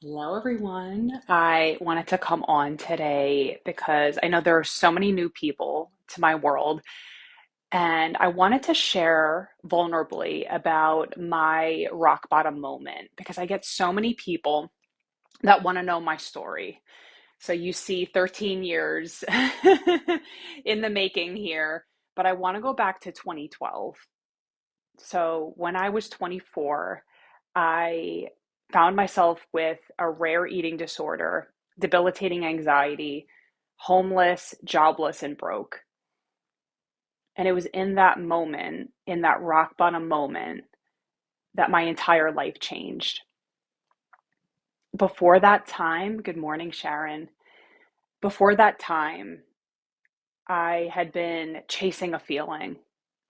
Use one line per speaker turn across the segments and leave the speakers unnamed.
Hello, everyone. I wanted to come on today because I know there are so many new people to my world, and I wanted to share vulnerably about my rock bottom moment because I get so many people that want to know my story. So you see 13 years in the making here, but I want to go back to 2012. So when I was 24, I found myself with a rare eating disorder, debilitating anxiety, homeless, jobless, and broke. And it was in that moment, in that rock bottom moment, that my entire life changed. Before that time, good morning, Sharon. Before that time, I had been chasing a feeling.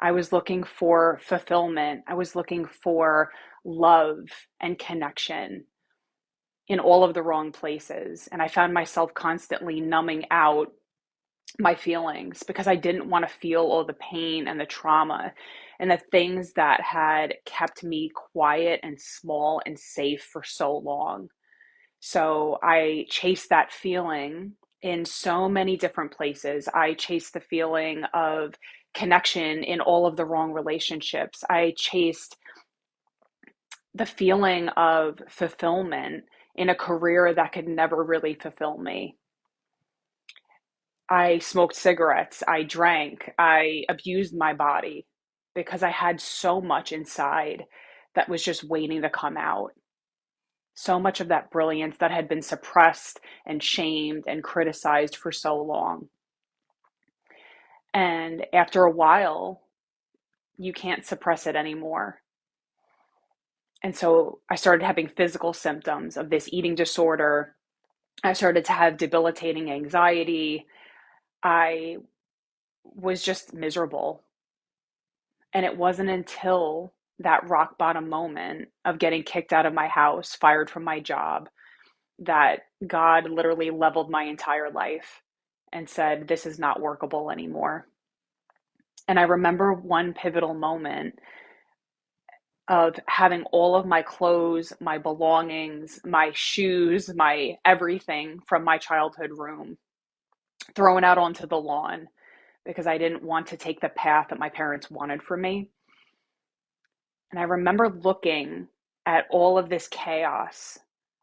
I was looking for fulfillment. I was looking for love and connection in all of the wrong places. And I found myself constantly numbing out my feelings because I didn't want to feel all the pain and the trauma and the things that had kept me quiet and small and safe for so long. So I chased that feeling in so many different places. I chased the feeling of connection in all of the wrong relationships. I chased the feeling of fulfillment in a career that could never really fulfill me. I smoked cigarettes, I drank, I abused my body because I had so much inside that was just waiting to come out. So much of that brilliance that had been suppressed and shamed and criticized for so long. And after a while, you can't suppress it anymore. And so I started having physical symptoms of this eating disorder. I started to have debilitating anxiety. I was just miserable. And it wasn't until that rock bottom moment of getting kicked out of my house, fired from my job, that God literally leveled my entire life and said, "This is not workable anymore." And I remember one pivotal moment of having all of my clothes, my belongings, my shoes, my everything from my childhood room thrown out onto the lawn because I didn't want to take the path that my parents wanted for me. And I remember looking at all of this chaos,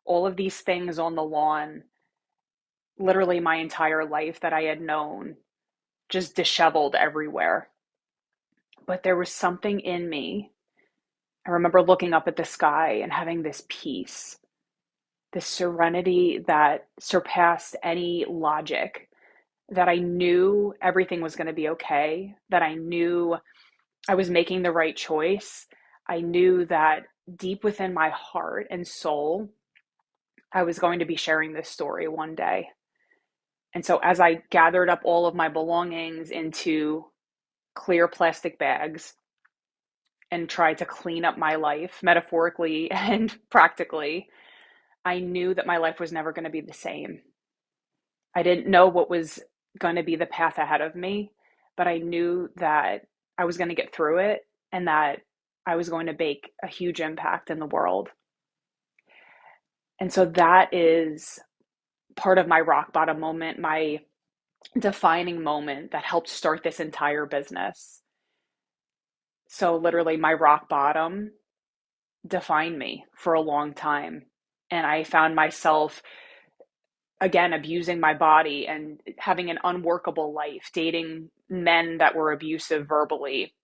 all of these things on the lawn, literally my entire life that I had known, just disheveled everywhere. But there was something in me. I remember looking up at the sky and having this peace, this serenity that surpassed any logic, that I knew everything was going to be okay, that I knew I was making the right choice. I knew that deep within my heart and soul, I was going to be sharing this story one day. And so, as I gathered up all of my belongings into clear plastic bags and tried to clean up my life, metaphorically and practically, I knew that my life was never going to be the same. I didn't know what was going to be the path ahead of me, but I knew that I was going to get through it and that I was going to make a huge impact in the world. And so that is part of my rock bottom moment, my defining moment that helped start this entire business. So, literally, my rock bottom defined me for a long time. And I found myself again abusing my body and having an unworkable life, dating men that were abusive verbally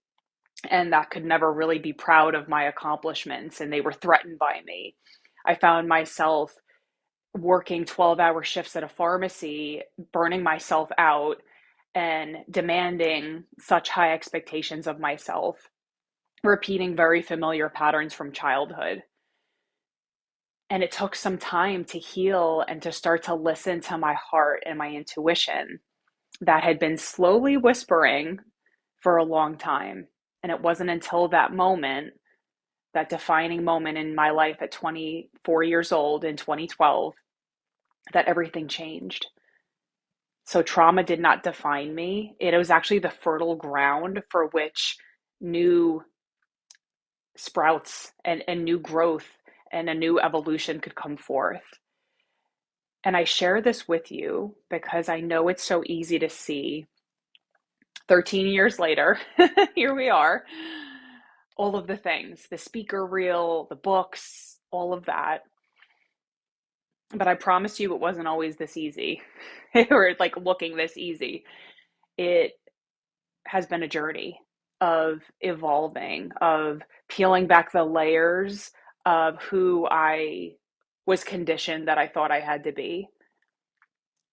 and that could never really be proud of my accomplishments, and they were threatened by me. I found myself working 12-hour shifts at a pharmacy, burning myself out and demanding such high expectations of myself, repeating very familiar patterns from childhood. And it took some time to heal and to start to listen to my heart and my intuition that had been slowly whispering for a long time. And it wasn't until that moment, that defining moment in my life at 24 years old in 2012, that everything changed. So trauma did not define me. It was actually the fertile ground for which new sprouts and new growth and a new evolution could come forth. And I share this with you because I know it's so easy to see 13 years later, here we are, all of the things, the speaker reel, the books, all of that. But I promise you it wasn't always this easy or like looking this easy. It has been a journey of evolving, of peeling back the layers of who I was conditioned that I thought I had to be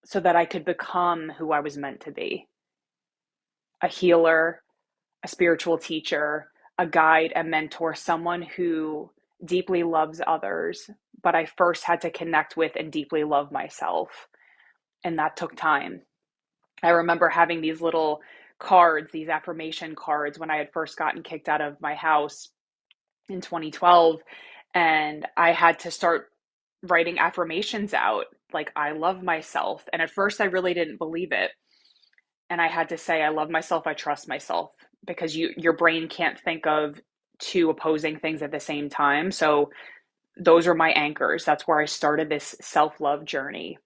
so that I could become who I was meant to be, a healer, a spiritual teacher, a guide, a mentor, someone who deeply loves others. But I first had to connect with and deeply love myself. And that took time. I remember having these little cards, these affirmation cards, when I had first gotten kicked out of my house in 2012. And I had to start writing affirmations out like, I love myself. And at first, I really didn't believe it. And I had to say, I love myself, I trust myself, because your brain can't think of two opposing things at the same time. So those are my anchors. That's where I started this self-love journey.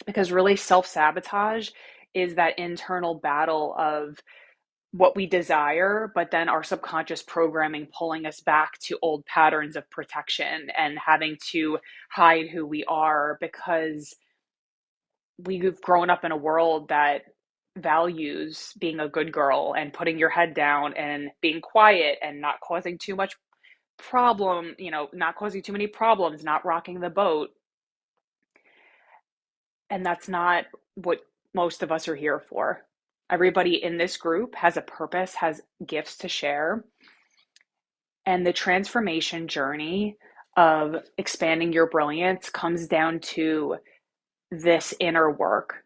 Because really self-sabotage is that internal battle of what we desire, but then our subconscious programming pulling us back to old patterns of protection and having to hide who we are because we've grown up in a world that values being a good girl and putting your head down and being quiet and not causing too much problem, not causing too many problems, not rocking the boat. And that's not what most of us are here for. Everybody in this group has a purpose, has gifts to share. And the transformation journey of expanding your brilliance comes down to this inner work,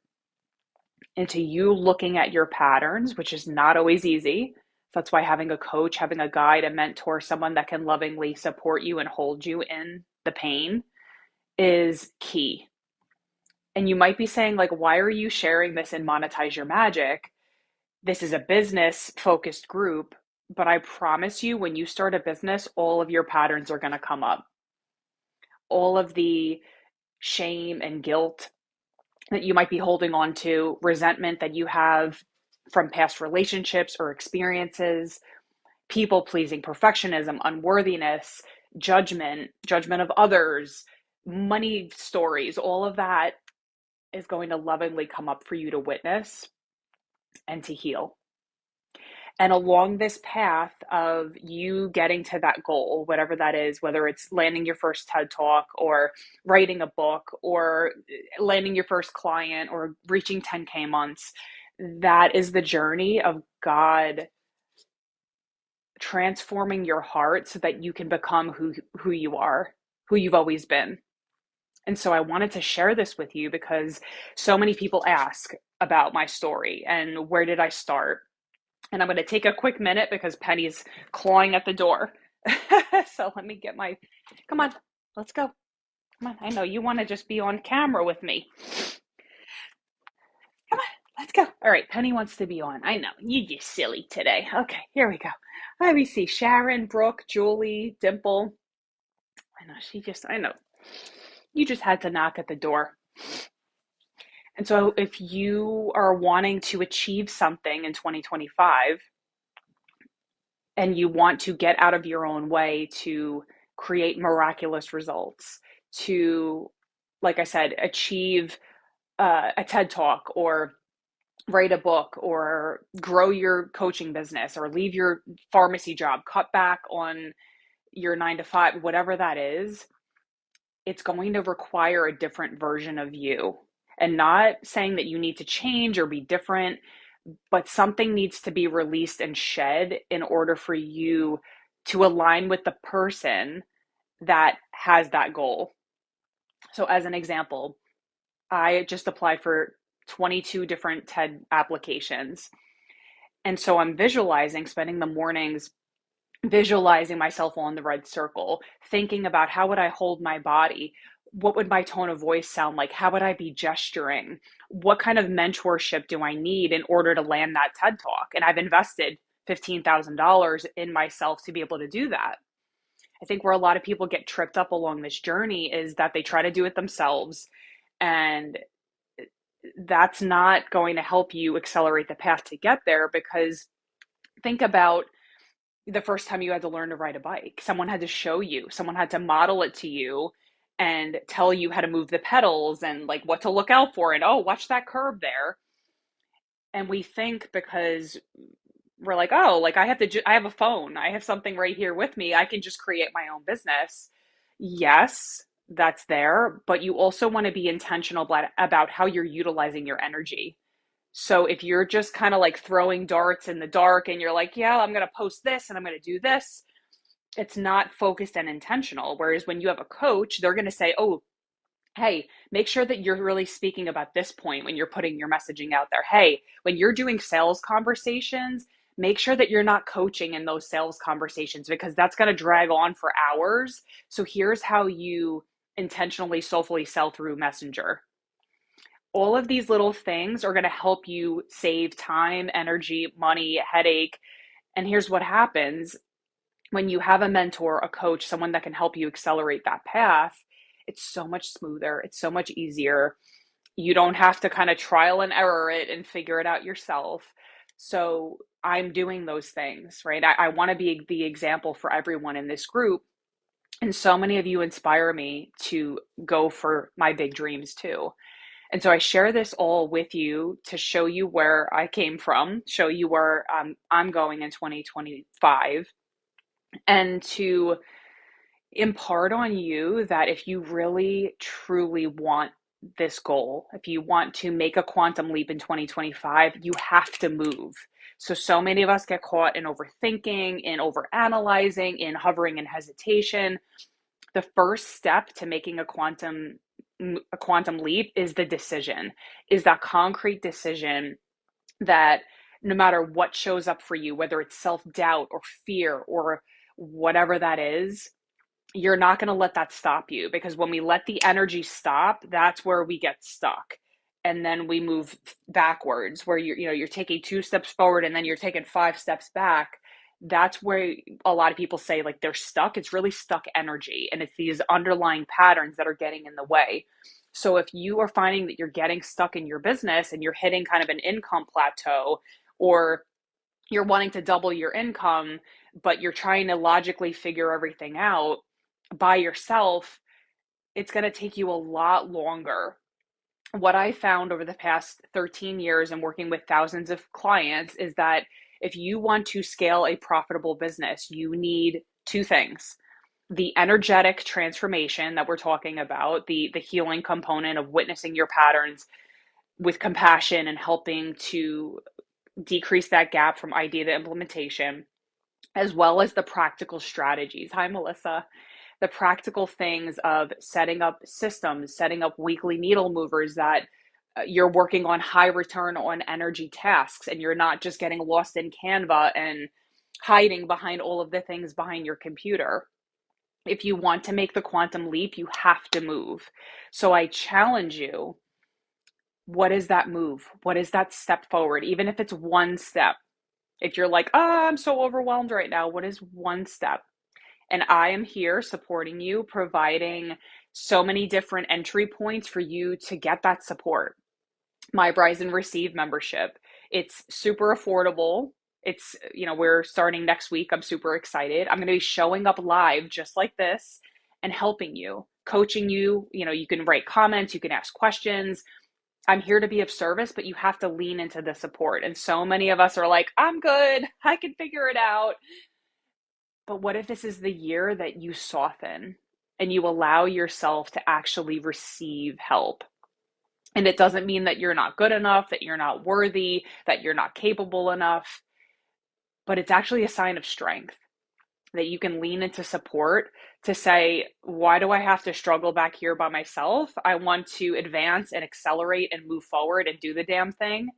into you looking at your patterns, which is not always easy. That's why having a coach, having a guide, a mentor, someone that can lovingly support you and hold you in the pain is key. And you might be saying, like, why are you sharing this in Monetize Your Magic? This is a business focused group, but I promise you, when you start a business, all of your patterns are going to come up. All of the shame and guilt that you might be holding on to, resentment that you have from past relationships or experiences, people pleasing, perfectionism, unworthiness, judgment of others, money stories, all of that is going to lovingly come up for you to witness and to heal. And along this path of you getting to that goal, whatever that is, whether it's landing your first TED Talk or writing a book or landing your first client or reaching 10K months, that is the journey of God transforming your heart so that you can become who you are, who you've always been. And so I wanted to share this with you because so many people ask about my story and where did I start? And I'm going to take a quick minute because Penny's clawing at the door. So let me get come on, let's go. Come on. I know you want to just be on camera with me. Come on, let's go. All right. Penny wants to be on. I know. You're just silly today. Okay, here we go. Let me see. Sharon, Brooke, Julie, Dimple. I know. You just had to knock at the door. And so if you are wanting to achieve something in 2025, and you want to get out of your own way to create miraculous results, to, like I said, achieve a TED Talk or write a book or grow your coaching business or leave your pharmacy job, cut back on your 9 to 5, whatever that is, it's going to require a different version of you. And not saying that you need to change or be different, but something needs to be released and shed in order for you to align with the person that has that goal. So, as an example, I just applied for 22 different TED applications. And so I'm visualizing, spending the mornings visualizing myself on the red circle, thinking about how would I hold my body? What would my tone of voice sound like? How would I be gesturing? What kind of mentorship do I need in order to land that TED Talk? And I've invested $15,000 in myself to be able to do that. I think where a lot of people get tripped up along this journey is that they try to do it themselves, and that's not going to help you accelerate the path to get there. Because think about the first time you had to learn to ride a bike. Someone had to show you, someone had to model it to you and tell you how to move the pedals and like what to look out for and, oh, watch that curb there. And we think because we're like, oh, like I have I have a phone, I have something right here with me, I can just create my own business. Yes, that's there, but you also want to be intentional about how you're utilizing your energy. So if you're just kind of like throwing darts in the dark and you're like, yeah, I'm going to post this and I'm going to do this, it's not focused and intentional. Whereas when you have a coach, they're going to say, oh, hey, make sure that you're really speaking about this point when you're putting your messaging out there. Hey, when you're doing sales conversations, make sure that you're not coaching in those sales conversations because that's going to drag on for hours. So here's how you intentionally, soulfully sell through Messenger. All of these little things are going to help you save time, energy, money, headache. And here's what happens when you have a mentor, a coach, someone that can help you accelerate that path. It's so much smoother, it's so much easier. You don't have to kind of trial and error it and figure it out yourself. So I'm doing those things, right? I want to be the example for everyone in this group. And so many of you inspire me to go for my big dreams too. And so I share this all with you to show you where I came from, show you where I'm going in 2025, and to impart on you that if you really truly want this goal, if you want to make a quantum leap in 2025, you have to move. So many of us get caught in overthinking, in overanalyzing, in hovering and hesitation. The first step to making a quantum leap is the decision, is that concrete decision that no matter what shows up for you, whether it's self-doubt or fear or whatever that is, you're not going to let that stop you, because when we let the energy stop, that's where we get stuck. And then we move backwards where you're taking 2 steps forward and then you're taking 5 steps back. That's where a lot of people say like they're stuck. It's really stuck energy, and it's these underlying patterns that are getting in the way. So if you are finding that you're getting stuck in your business and you're hitting kind of an income plateau, or you're wanting to double your income, but you're trying to logically figure everything out by yourself, it's going to take you a lot longer. What I found over the past 13 years and working with thousands of clients is that if you want to scale a profitable business, you need two things: the energetic transformation that we're talking about, the healing component of witnessing your patterns with compassion and helping to decrease that gap from idea to implementation, as well as the practical strategies. Hi, Melissa. The practical things of setting up systems, setting up weekly needle movers that you're working on high return on energy tasks, and you're not just getting lost in Canva and hiding behind all of the things behind your computer. If you want to make the quantum leap, you have to move. So I challenge you, what is that move? What is that step forward? Even if it's one step. If you're like, oh, I'm so overwhelmed right now, what is one step? And I am here supporting you, providing so many different entry points for you to get that support. My Rise and Receive membership, it's super affordable. It's, we're starting next week. I'm super excited. I'm going to be showing up live just like this and helping you, coaching you. You can write comments, you can ask questions. I'm here to be of service, but you have to lean into the support. And so many of us are like, I'm good, I can figure it out. But what if this is the year that you soften and you allow yourself to actually receive help? And it doesn't mean that you're not good enough, that you're not worthy, that you're not capable enough, but it's actually a sign of strength that you can lean into support to say, why do I have to struggle back here by myself? I want to advance and accelerate and move forward and do the damn thing.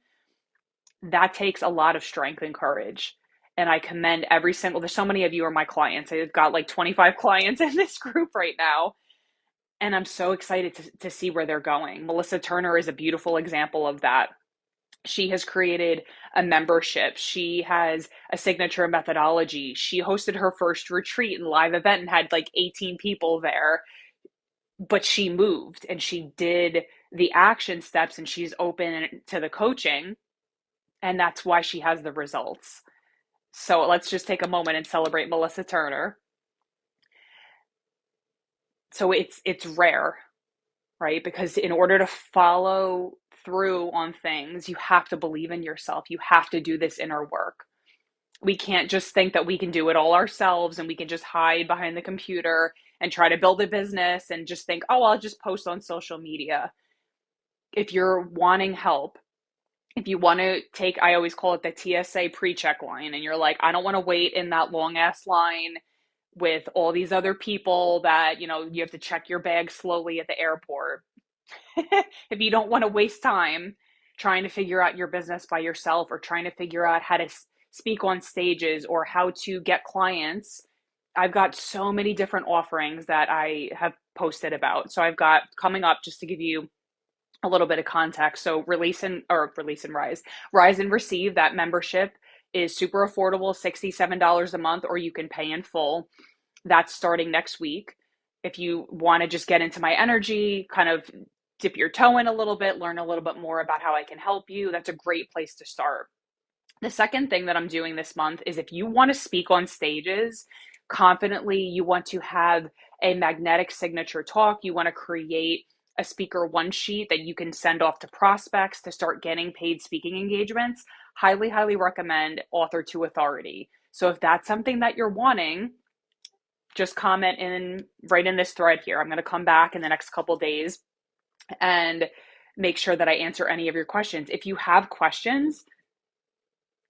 That takes a lot of strength and courage. And I commend there's so many of you are my clients. I've got like 25 clients in this group right now. And I'm so excited to see where they're going. Melissa Turner is a beautiful example of that. She has created a membership. She has a signature methodology. She hosted her first retreat and live event and had like 18 people there, but she moved and she did the action steps and she's open to the coaching. And that's why she has the results. So let's just take a moment and celebrate Melissa Turner. So it's rare, right? Because in order to follow through on things, you have to believe in yourself. You have to do this inner work. We can't just think that we can do it all ourselves and we can just hide behind the computer and try to build a business and just think, oh, I'll just post on social media. If you're wanting help, if you want to take, I always call it the TSA pre-check line, and you're like, I don't want to wait in that long ass line with all these other people that, you have to check your bag slowly at the airport. If you don't want to waste time trying to figure out your business by yourself or trying to figure out how to speak on stages or how to get clients, I've got so many different offerings that I have posted about. So I've got coming up, just to give you a little bit of context. So release and rise and receive, that membership is super affordable, $67 a month, or you can pay in full. That's starting next week. If you want to just get into my energy, kind of dip your toe in a little bit, learn a little bit more about how I can help you, that's a great place to start. The second thing that I'm doing this month is if you want to speak on stages confidently, you want to have a magnetic signature talk, you want to create a speaker one sheet that you can send off to prospects to start getting paid speaking engagements, highly, highly recommend Author to Authority. So if that's something that you're wanting, just comment in right in this thread here. I'm going to come back in the next couple days and make sure that I answer any of your questions. If you have questions,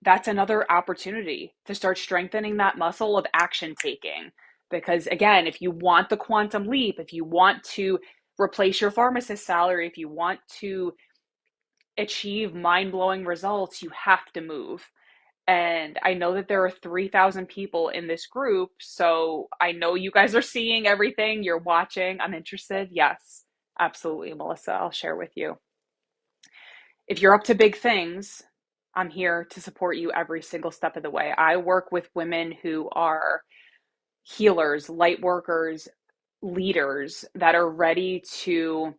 that's another opportunity to start strengthening that muscle of action taking. Because again, if you want the quantum leap, if you want to replace your pharmacist salary, if you want to achieve mind blowing results, you have to move. And I know that there are 3,000 people in this group. So I know you guys are seeing everything, you're watching. I'm interested. Yes, absolutely, Melissa. I'll share with you. If you're up to big things, I'm here to support you every single step of the way. I work with women who are healers, light workers, leaders that are ready to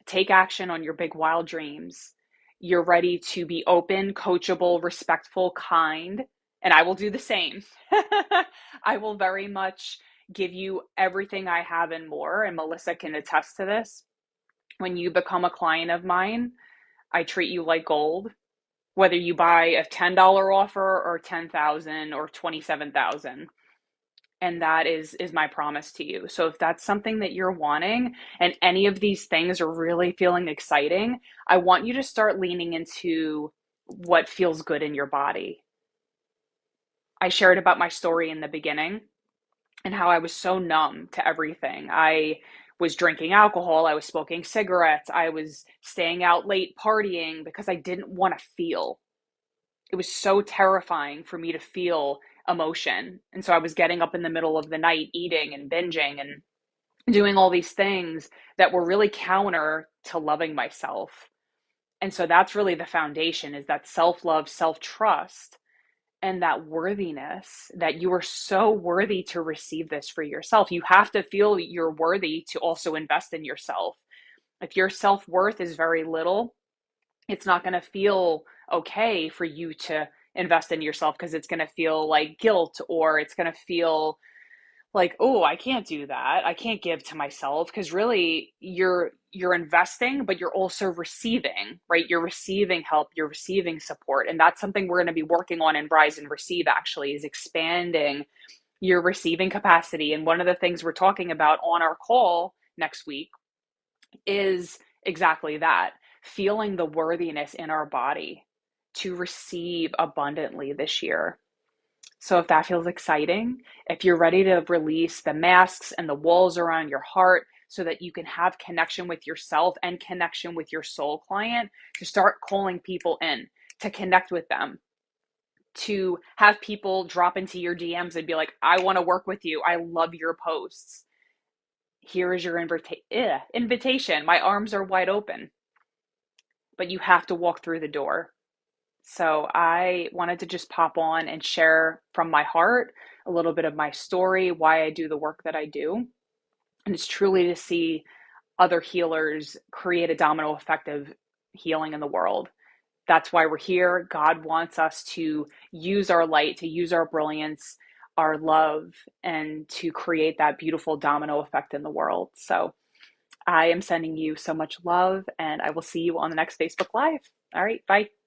take action on your big wild dreams. You're ready to be open, coachable, respectful, kind, and I will do the same. I will very much give you everything I have and more, and Melissa can attest to this. When you become a client of mine, I treat you like gold, whether you buy a $10 offer or 10,000 or 27,000. And that is my promise to you. So if that's something that you're wanting and any of these things are really feeling exciting, I want you to start leaning into what feels good in your body. I shared about my story in the beginning and how I was so numb to everything. I was drinking alcohol, I was smoking cigarettes, I was staying out late partying because I didn't want to feel. It was so terrifying for me to feel emotion. And so I was getting up in the middle of the night, eating and binging and doing all these things that were really counter to loving myself. And so that's really the foundation, is that self-love, self-trust, and that worthiness, that you are so worthy to receive this for yourself. You have to feel you're worthy to also invest in yourself. If your self-worth is very little, it's not going to feel okay for you to invest in yourself, because it's going to feel like guilt, or it's going to feel like, oh, I can't do that, I can't give to myself, because really you're investing, but you're also receiving, right? You're receiving help, you're receiving support, and that's something we're going to be working on in Rise and Receive, actually, is expanding your receiving capacity. And one of the things we're talking about on our call next week is exactly that, feeling the worthiness in our body to receive abundantly this year. So if that feels exciting, if you're ready to release the masks and the walls around your heart so that you can have connection with yourself and connection with your soul client, to start calling people in, to connect with them, to have people drop into your DMs and be like, I want to work with you, I love your posts. Here is your invitation. My arms are wide open, but you have to walk through the door. So I wanted to just pop on and share from my heart a little bit of my story, why I do the work that I do. And it's truly to see other healers create a domino effect of healing in the world. That's why we're here. God wants us to use our light, to use our brilliance, our love, and to create that beautiful domino effect in the world. So I am sending you so much love, and I will see you on the next Facebook Live. All right, bye.